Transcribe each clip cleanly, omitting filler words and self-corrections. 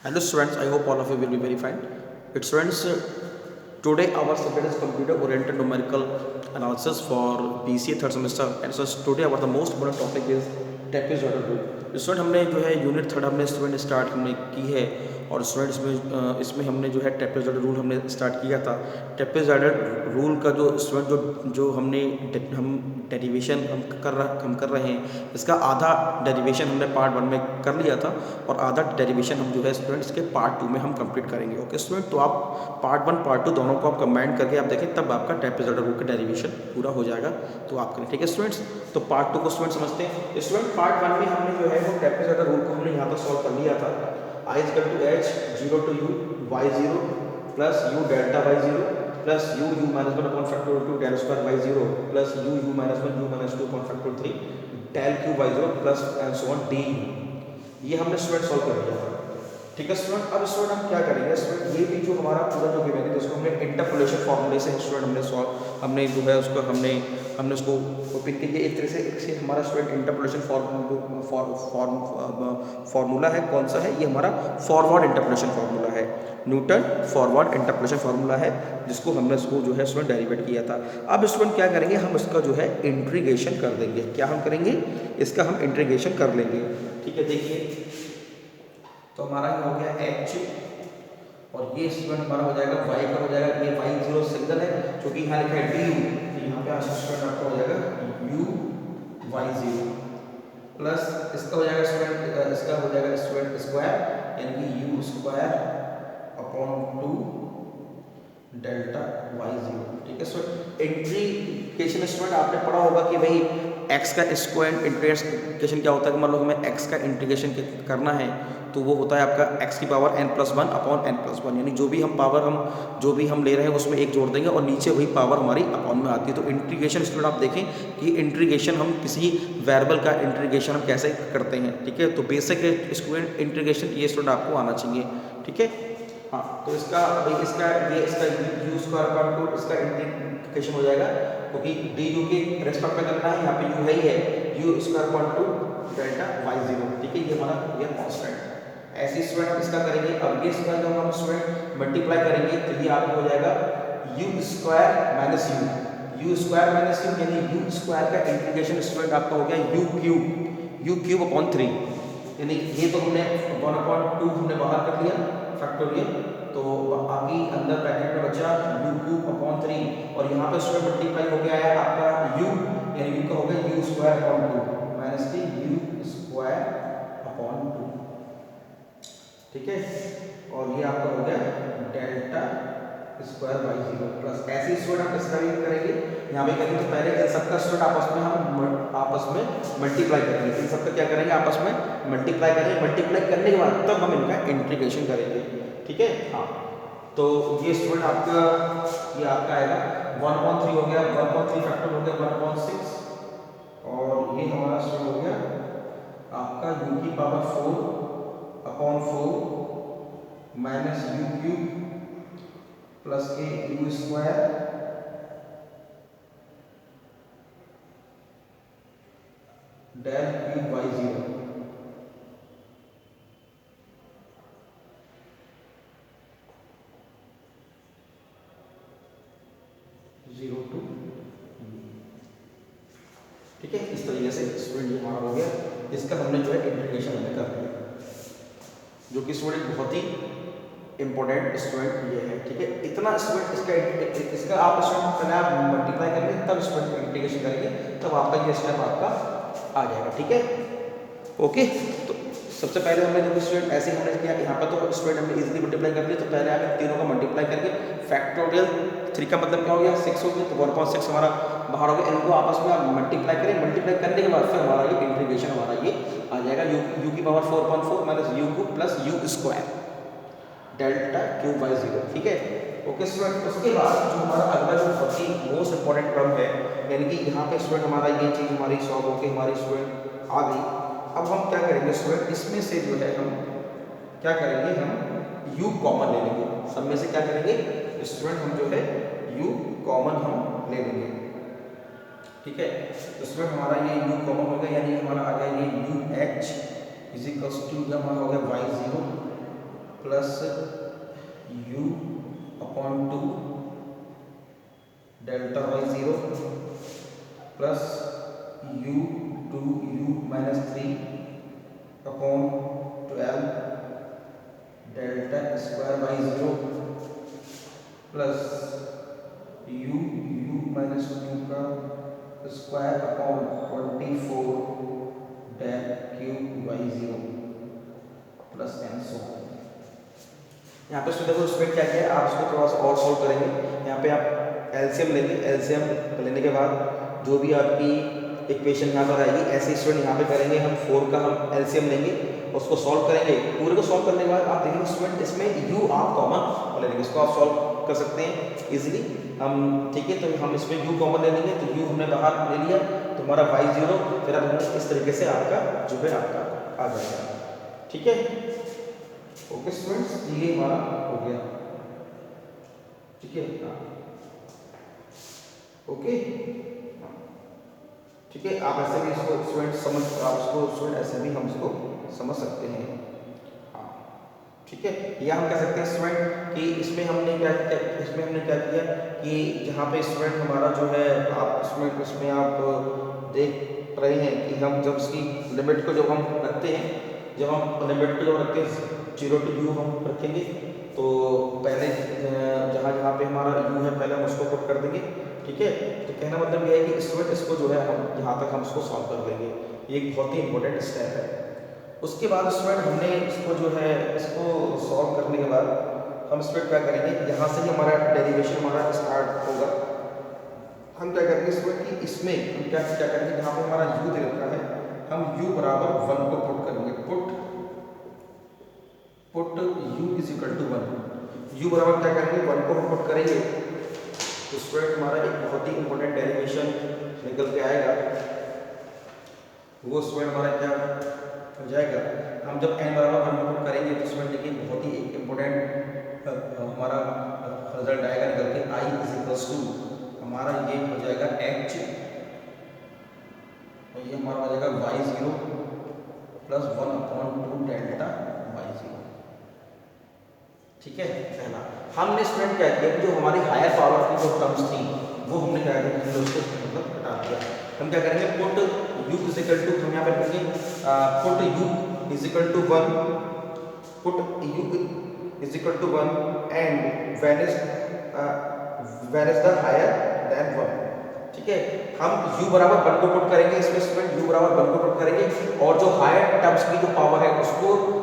Hello students, I hope all of you will be very fine. It's students, today our subject is computer oriented numerical analysis for BCA third semester, and so today our the most important topic is trapezoidal rule. Student हमने जो है unit third हमने student start हमने की है और student इसमें हमने जो है ट्रेपेजॉइडल रूल हमने स्टार्ट किया था। ट्रेपेजॉइडल रूल का जो स्टूडेंट जो हमने हम डेरिवेशन हम कर रहे हैं, इसका आधा डेरिवेशन हमने पार्ट वन में कर लिया था और आधा डेरिवेशन हम जो है स्टूडेंट इसके पार्ट टू में हम कंप्लीट करेंगे। ओके स्टूडेंट, तो आप पार्ट वन पार्ट टू दोनों को आप कंबाइन करके आप देखें, तब आपका ट्रेपेजॉइडल रूल का डेरिवेशन पूरा हो जाएगा। तो आप करें, ठीक है स्टूडेंट्स। तो पार्ट टू को स्टूडेंट समझते हैं। स्टूडेंट पार्ट वन में हमने जो है वो ट्रेपेजॉइडल रूल को हमने यहाँ पर सॉल्व कर लिया था। I is equal to h 0 to u y0 plus u delta y0 plus u minus 1 upon factorial 2 del square y0 plus u minus 1 u minus 2 upon factorial 3 del q y0 plus and so on du। ये हमने student solve कर लिया था, ठीक है student. अब student हम क्या करेंगे स्टूडेंट, ये भी जो हमारा पूरा जो गिवन है जिसको हमने इंटरपोलेशन फॉर्मूले से स्टूडेंट हमने जो है उसको हमने उसको ओपन किया। एक तरह से हमारा स्टूडेंट इंटरपोलेशन फार्मूला है, कौन सा है ये हमारा फॉरवर्ड इंटरपोलेशन फार्मूला है, न्यूटन फॉरवर्ड इंटरपोलेशन फार्मूला है, जिसको हमने इसको जो है स्टूडेंट डेरिवेट किया था। अब स्टूडेंट क्या करेंगे, हम इसका जो है इंटीग्रेशन कर देंगे। क्या हम करेंगे, इसका हम इंटीग्रेशन कर लेंगे, ठीक है। देखिए तो हमारा ये हो गया h और ये स्टूडेंट हमारा हो जाएगा y का हो जाएगा, ये y0 सिंगल है क्योंकि यहाँ लिखा है du, तो यहाँ पे स्टूडेंट आपका हो जाएगा u y0 प्लस इसका हो जाएगा स्टूडेंट, इसका हो जाएगा स्टूडेंट स्क्वायर यानी कि u square upon 2 delta y0, ठीक है स्टूडेंट। इंटीग्रेशन स्टूडेंट आपने पढ़ा होगा कि भाई x का स्क्वायर इंटीग्रेशन क्या होता है कि मान लो हमें x का इंटीग्रेशन करना है तो वो होता है आपका x की पावर n+1 अपॉन n+1, यानी जो भी हम ले रहे हैं उसमें एक जोड़ देंगे और नीचे वही पावर हमारी अपॉन में आती है। तो इंटीग्रेशन स्टूडेंट आप देखें कि इंटीग्रेशन हम किसी वेरिएबल का इंटीग्रेशन हम कैसे करते हैं, ठीक है। तो बेसिक स्टूडेंट इंटीग्रेशन ये स्टूडेंट आपको आना चाहिए, ठीक है। हाँ, तो इसका यू स्क्वायर अपॉन 2 इसका इंटीग्रेशन हो जाएगा क्योंकि डी यू के रेस्पेक्ट में करना है, यहाँ पे यू है ही है, you square upon 2 delta y0, ठीक है। ये हमारा ये कांस्टेंट। ऐसे स्टूडेंट हम इसका करेंगे। अब ये स्क्वायर जब हम स्टूडेंट मल्टीप्लाई करेंगे तो ये आपको हो जाएगा यू स्क्वायर माइनस यू यानी यू स्क्वायर का इंटीग्रेशन स्टूडेंट आपका हो गया यू क्यूब अपॉन 3, यानी ये तो हमने 1/2 हमने बाहर कर लिया फैक्टोरियल, तो बाकी अंदर ब्रैकेट में बचा यू क्यूब अपॉन 3 और यहाँ पे स्क्वायर मल्टीप्लाई हो गया है आपका यू, यानी यू का हो गया यू स्क्वायर अपॉन 2 माइनस की यू स्क्वायर अपॉन 2, ठीक है। और ये आपका हो गया डेल्टा स्क्वायर y0 प्लस ऐसे स्टूडेंट आप इसका भी करेंगे, यहाँ पे करेंगे। तो पहले इन सबका स्टूडेंट आपस में मल्टीप्लाई करेंगे, इन सबका क्या करेंगे आपस में मल्टीप्लाई करेंगे। मल्टीप्लाई करने के बाद तब हम इनका इंटीग्रेशन करेंगे, ठीक है। हाँ, तो ये स्टूडेंट आपका ये आपका आएगा 1/3 हो गया, 1/3 फैक्टर हो गया 1/6 और ये हमारा स्टूडेंट हो गया आपका u की power 4 upon 4 minus u cube plus k u square del cube y0, ठीक है। इस तरीके से स्टूडेंट ये हमारा हो गया, इसका हमने जो है इंटीग्रेशन हमने कर लिया, जो कि स्टूडेंट बहुत ही इंपॉर्टेंट स्टूडेंट ये है, ठीक है। इतना स्टूडेंट इसका आप स्टूडेंट पहले आप मल्टीप्लाई करेंगे तब स्टूडेंट इंटीग्रेशन करेंगे, तब आपका ये स्टेप आपका आ जाएगा, ठीक है। ओके, तो सबसे पहले हमने जब स्टूडेंट ऐसे हमने किया, यहाँ पर तो स्टूडेंट हमने इजीली मल्टीप्लाई कर लिया, तो पहले आप इन तीनों का मल्टीप्लाई करके फैक्टोरियल 3 का मतलब क्या हो गया 6 हो गया, तो 1/6 हमारा बाहर हो गया। इनको आपस में आप मल्टीप्लाई करें, मल्टीप्लाई करने के बाद फिर हमारा ये इंटीग्रेशन हमारा ये आ जाएगा यू की power 4/4 minus u cube plus you square delta cube y0, ठीक है। ओके स्टूडेंट, उसके बाद जो हमारा अगला जो बहुत ही मोस्ट इंपॉर्टेंट टर्म है, यानी कि यहाँ पे स्टूडेंट हमारा ये चीज़ हमारी सॉल्व होकर हमारी स्टूडेंट आ गई। अब हम क्या करेंगे स्टूडेंट, इसमें से जो है हम क्या करेंगे, हम u कॉमन ले लेंगे। सब में से क्या करेंगे स्टूडेंट, हम जो है u कॉमन हम ले लेंगे, ठीक है। तो स्टूडेंट हमारा ये u कॉमन हो गया, यानी हमारा आ गया ये u h is equals to हमारा हो गया y0 plus u upon 2 delta y 0 plus u minus 3 upon 12 delta square y 0 plus u minus 2 का square upon 24 del cube y 0 plus and so. यहाँ पे देखो स्टूडेंट क्या किया, आप इसको थोड़ा सा और सॉल्व करेंगे। यहाँ पे आप एलसीएम लेंगे, एलसीएम लेने के बाद जो भी आपकी इक्वेशन यहाँ पर आएगी, ऐसे स्टूडेंट यहाँ पे करेंगे हम 4 का हम एलसीएम लेंगे, उसको सॉल्व करेंगे। पूरे को सॉल्व करने के बाद आप देखेंगे स्टूडेंट इसमें u आप कॉमन ले लेंगे, इसको आप सॉल्व कर सकते हैं इजीली हम, ठीक है। तो हम इसमें u कॉमन ले लेंगे, तो u हमने बाहर ले लिया तो हमारा y0 फिर अब इस तरीके से आपका जो है आपका आ जाएगा, ठीक है। ओके स्टूडेंट्स, ये हमारा हो गया, ठीक है। ओके, ठीक है। आप ऐसे भी इसको स्टूडेंट समझ, आप इसको स्टूडेंट ऐसे भी हम इसको समझ सकते हैं, हाँ, ठीक है। या हम कह सकते हैं स्टूडेंट कि इसमें हमने क्या किया कि जहाँ पे स्टूडेंट हमारा जो है आप इसमें आप देख रहे हैं कि हम जब इसकी लिमिट को जब हम रखते हैं, जब हम लिमिट को जब रखते हैं 0 to u हम रखेंगे, तो पहले जहाँ पे हमारा u है पहले हम उसको पुट कर देंगे, ठीक है। तो कहना मतलब यह है कि स्टूडेंट इसको जो है हम यहाँ तक हम इसको सॉल्व कर देंगे, ये एक बहुत ही इंपॉर्टेंट स्टेप है। उसके बाद स्टूडेंट हमने इसको जो है इसको सॉल्व करने के बाद हम स्टूडेंट क्या करेंगे, यहाँ से ही हमारा डेरिवेशन हमारा स्टार्ट होगा। हम क्या करेंगे स्टूडेंट कि इसमें हम क्या करेंगे, जहाँ पे हमारा u दे रखा है हम u बराबर 1 को पुट करेंगे, put u is equal to 1, u बराबर क्या करेंगे 1 को हम पुट करेंगे, तो स्टूडेंट हमारा एक बहुत ही इंपॉर्टेंट डेरिवेशन निकल के आएगा। वो स्टूडेंट हमारा क्या हो जाएगा, हम जब n बराबर 1 को पुट करेंगे तो स्टूडेंट देखिए बहुत ही एक इंपॉर्टेंट हमारा रिजल्ट आएगा निकल के, i इज इक्वल्स टू हमारा ये हो जाएगा h और ये हमारा हो जाएगा y0 plus 1 upon 2 delta y0, ठीक है। पहला हमने स्टूडेंट क्या किया, जो हमारी हायर पावर की जो टर्म्स थी वो हमने क्या किया, हमने उसको मतलब हटा दिया। हम क्या करेंगे, put u is equal to, हम यहाँ पर लिखेंगे put u is equal to 1, put u is equal to 1 and when is the higher than 1, ठीक है। हम u बराबर 1 को पुट करेंगे, इसमें स्टूडेंट u बराबर 1 को पुट करेंगे और जो हायर टर्म्स की जो पावर है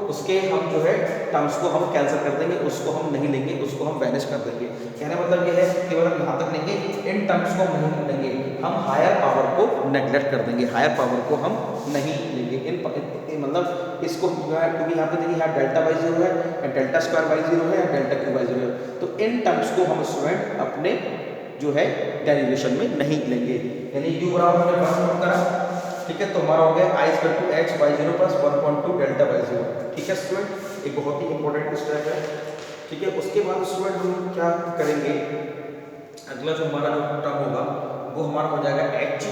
उसके हम जो है टर्म्स को हम कैंसिल कर देंगे, उसको हम नहीं लेंगे, उसको हम वैनिश कर देंगे। कहने मतलब ये है केवल हम यहाँ तक लेंगे, इन टर्म्स को हम नहीं लेंगे, हम हायर पावर को नेग्लेक्ट कर देंगे, हायर पावर को हम नहीं लेंगे। इन मतलब इसको क्योंकि यहाँ पे देखिए यहाँ डेल्टा वाई 0 है या डेल्टा स्क्वायर वाई 0 है या डेल्टा क्यू वाई 0 है, तो इन टर्म्स को हम स्टूडेंट अपने जो है डेरिवेशन में नहीं लेंगे। यानी u बराबर हमने पुट करा, ठीक है, तो हमारा हो गया i equal to h y 0 plus 1.2 delta y 0, ठीक है स्टूडेंट, एक बहुत ही इंपॉर्टेंट स्टेप है, ठीक है। उसके बाद स्टूडेंट हम क्या करेंगे, अगला जो हमारा जो टर्म होगा वो हमारा हो जाएगा h,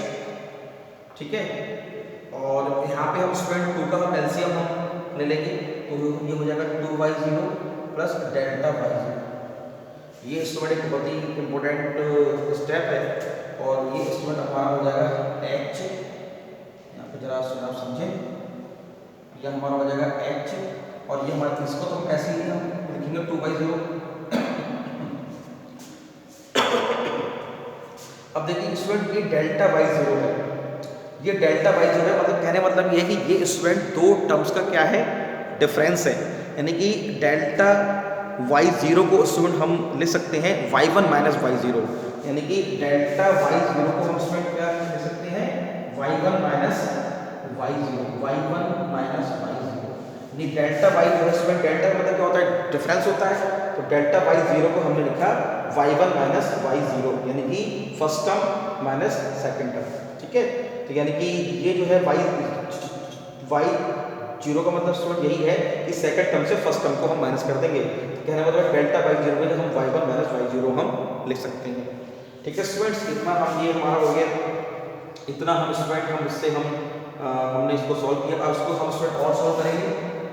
ठीक है। और यहाँ पे हम स्टूडेंट 2 का हम एलसीएम हम ले लेंगे, तो ये हो जाएगा 2y0 प्लस डेल्टा y0। ये स्टूडेंट एक बहुत ही इंपॉर्टेंट स्टेप है और ये स्टूडेंट हमारा हो जाएगा h, यहाँ पे जरा आप समझें, यह हमारा हो जाएगा h और ये हमारा, इसको तो हम ऐसे ही हम लिखेंगे 2/0। अब देखिए स्टूडेंट ये डेल्टा y0 है, ये डेल्टा y0 है, मतलब कहने मतलब ये है कि ये स्टूडेंट दो टर्म्स का क्या है, डिफरेंस है। यानी कि डेल्टा y0 को स्टूडेंट हम लिख सकते हैं y1 माइनस y0, यानी कि डेल्टा y0 को हम स्टूडेंट क्या लिख सकते हैं, y1 minus y0, y1 minus y0। यानी डेल्टा y जो है स्टूडेंट, डेल्टा का मतलब क्या होता है, डिफरेंस होता है, तो डेल्टा y0 को हमने लिखा y1 माइनस y0, यानी कि first term minus second term, ठीक है। तो यानी कि ये जो है y0 का मतलब स्टूडेंट यही है कि सेकंड टर्म से फर्स्ट टर्म को हम माइनस कर देंगे, कहने का मतलब डेल्टा y0 में हम y1 माइनस y0 हम लिख सकते हैं, ठीक है स्टूडेंट्स। इतना हम ये हमारा हो गया, इतना हम स्टूडेंट हम इससे हमने इसको सॉल्व किया। अब इसको हम स्टूडेंट और सॉल्व करेंगे,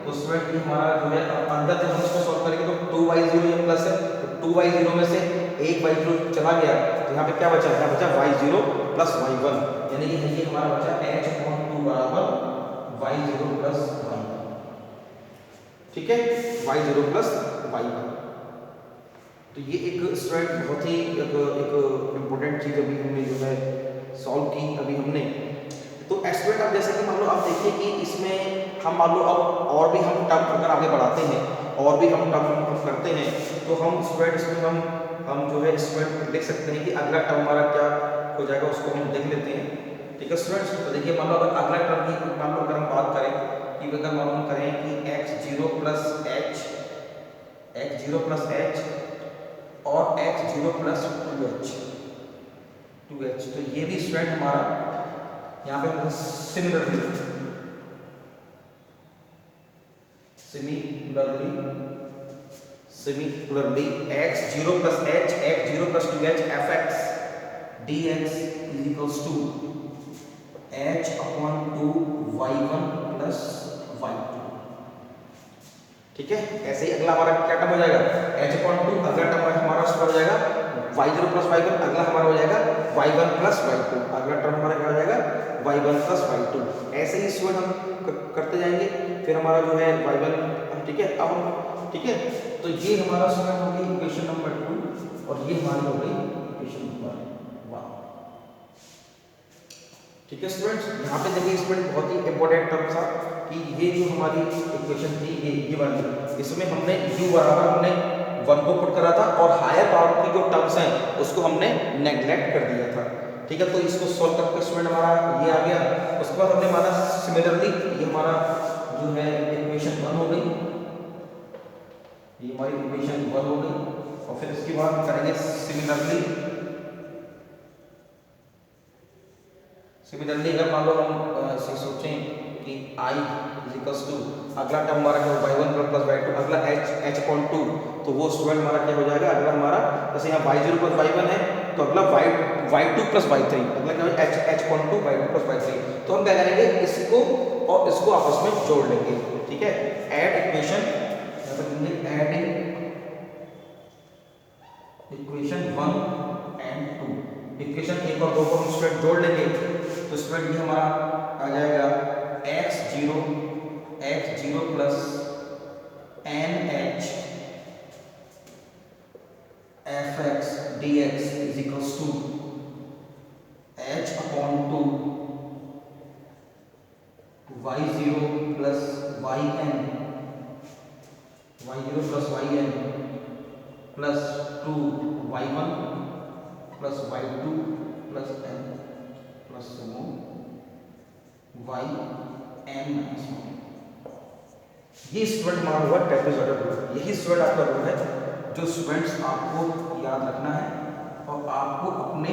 तो स्टूडेंट ये हमारा जो है अंदर जब हम इसको सॉल्व करेंगे तो 2y0 ये प्लस है, तो 2y0 में से एक y0 चला गया, तो यहाँ पे क्या बचा, यहाँ बचा y0 प्लस y1, यानी कि ये हमारा बचा h/2 बराबर y0 प्लस y1। ठीक है, y0 प्लस y1। तो ये एक स्टूडेंट बहुत ही एक इम्पोर्टेंट चीज़ अभी हमने जो है सॉल्व की अभी हमने। तो स्टूडेंट अब जैसे कि मान लो आप देखिए कि इसमें हम मान लो अब और भी हम टर्म अगर आगे बढ़ाते हैं और भी हम टर्म करते हैं तो हम स्टूडेंट इसमें हम जो है स्टूडेंट लिख सकते हैं कि अगला टर्म हमारा क्या हो जाएगा, उसको हम देख लेते हैं। ठीक है स्टूडेंट्स, तो देखिए मान लो अगर अगला टर्म की मान लो अगर हम बात करें कि अगर मालूम करें कि x0 प्लस h और x0 प्लस 2h, तो ये भी स्टूडेंट हमारा यहाँ पे similarly x0 plus h, x0 plus 2h fx dx is equals to h/2 y1 plus y2। ठीक है, ऐसे ही अगला हमारा क्या टर्म हो जाएगा, h/2, अगला टर्म हमारा हो जाएगा y0 प्लस y1, अगला हमारा हो जाएगा y1 प्लस y2, अगला टर्म हमारा क्या हो जाएगा y1 प्लस y2। ऐसे ही स्टूडेंट हम करते जाएंगे, फिर हमारा जो है y1। ठीक है, अब ठीक है, तो ये हमारा स्टूडेंट हो गई इक्वेशन नंबर 2 और ये हमारी हो गई इक्वेशन नंबर 1। ठीक है स्टूडेंट्स, यहाँ पे देखिए स्टूडेंट बहुत ही इंपॉर्टेंट टर्म था कि ये जो हमारी इक्वेशन थी ये वाली, इसमें हमने u बराबर हमने 1 को पुट करा था और हायर पावर की जो टर्म्स हैं उसको हमने नेग्लेक्ट कर दिया था। ठीक है, तो इसको सॉल्व करके स्टूडेंट हमारा ये आ गया। उसके बाद हमने माना सिमिलरली ये हमारा जो है इक्वेशन 1 हो गई, ये हमारी इक्वेशन 1 हो गई। और फिर इसके बाद हम करेंगे सिमिलरली अगर मान लो हम सोचें कि i इक्वल्स टू अगला टर्म हमारा क्या होगा y1 प्लस y2, अगला h/2, तो वो स्टूडेंट हमारा क्या हो जाएगा, अगला हमारा जैसे यहाँ y0 प्लस y1 है तो अगला y2 प्लस y3, अगला क्या होगा h/2 y2 प्लस y3। तो हम क्या करेंगे, इसको और इसको आपस में जोड़ लेंगे। ठीक है, add equation, adding equation 1 and 2, equation 1 और 2 को हम स्टूडेंट जोड़ लेंगे तो स्टूडेंट ये हमारा आ जाएगा x0 plus nh fx dx is equals to h/2 y0 plus yn plus 2y1 plus y2 plus n plus yn minus 1। ये स्टूडेंट हमारा हुआ ट्रेपेजॉइडल रूल। यही स्टूडेंट आपका रूल है जो स्टूडेंट्स आपको याद रखना है और आपको अपने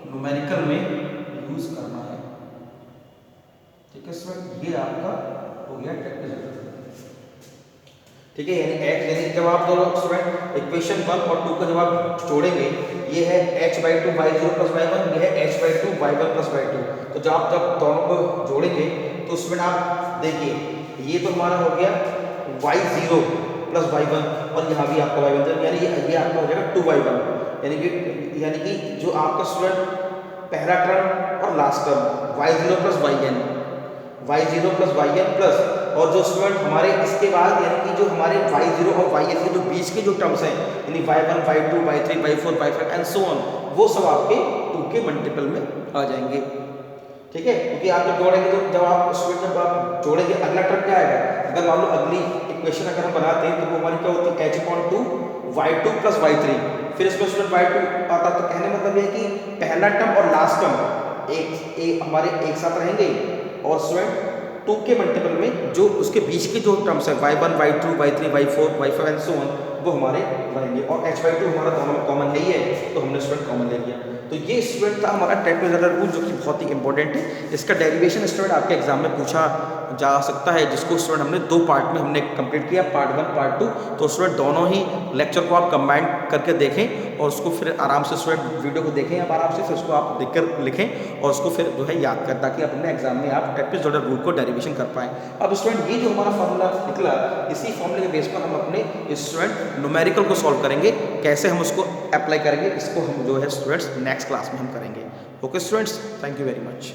न्यूमेरिकल में यूज करना है। ठीक है स्टूडेंट, ये आपका हो गया ट्रेपेजॉइडल रूल। ठीक है, यानी जब आप दोनों स्टूडेंट इक्वेशन 1 और 2 को जब आप जोड़ेंगे, ये है h/2 y0 प्लस y1, ये है h/2 y1 प्लस y2। तो जब आप दोनों को जोड़ेंगे तो स्टूडेंट आप देखिए ये तो हमारा हो गया y0 प्लस y1 और यहाँ भी आपका y1, यानी ये आपका हो जाएगा 2y1, यानी कि जो आपका स्टूडेंट पहला टर्म और last term y0 plus yn plus और जो स्टूडेंट हमारे इसके बाद यानी कि जो हमारे y0 और yn के जो बीच के जो टर्म्स हैं यानी y1 y2 y3 y4 y5 and so on, वो सब आपके 2 के मल्टीपल में आ जाएंगे। ठीक है, क्योंकि आप जब जोड़ेंगे तो जब आप जोड़ेंगे अगला टर्म क्या आएगा, अगर मान लो अगली इक्वेशन अगर हम बनाते हैं तो वो हमारी क्या होती है h/2 y2 प्लस y3, फिर इसमें स्टूडेंट y2 आता, तो कहने मतलब ये कि पहला टर्म और लास्ट टर्म एक हमारे एक साथ रहेंगे और स्टूडेंट 2 के मल्टीपल में जो उसके बीच के जो टर्म्स हैं y1 y2 y3 y4 y5 and so on, वो हमारे रहेंगे। और h/2 हमारा दोनों कॉमन है ही है, तो हमने स्टूडेंट कॉमन ले लिया। तो ये स्टूडेंट था हमारा ट्रेपेजॉइडल रूल, जो कि बहुत ही इंपॉर्टेंट है। इसका डेरिवेशन स्टूडेंट आपके एग्जाम में पूछा जा सकता है, जिसको स्टूडेंट हमने 2 पार्ट में हमने कंप्लीट किया, पार्ट 1 पार्ट 2। तो स्टूडेंट दोनों ही लेक्चर को आप कंबाइन करके देखें और उसको फिर आराम से स्टूडेंट वीडियो को देखें आप आराम से, फिर उसको आप देख कर लिखें और उसको फिर जो है याद करें, ताकि अपने एग्जाम में आप ट्रेपेजोइडल रूल को डेरिवेशन कर पाएँ। अब स्टूडेंट ये जो हमारा फॉर्मूला निकला, इसी फॉर्मूले के बेस पर हम अपने स्टूडेंट न्यूमेरिकल को सॉल्व करेंगे, कैसे हम उसको अप्लाई करेंगे, इसको हम जो है स्टूडेंट्स नेक्स्ट क्लास में हम करेंगे। Okay students, thank you very much.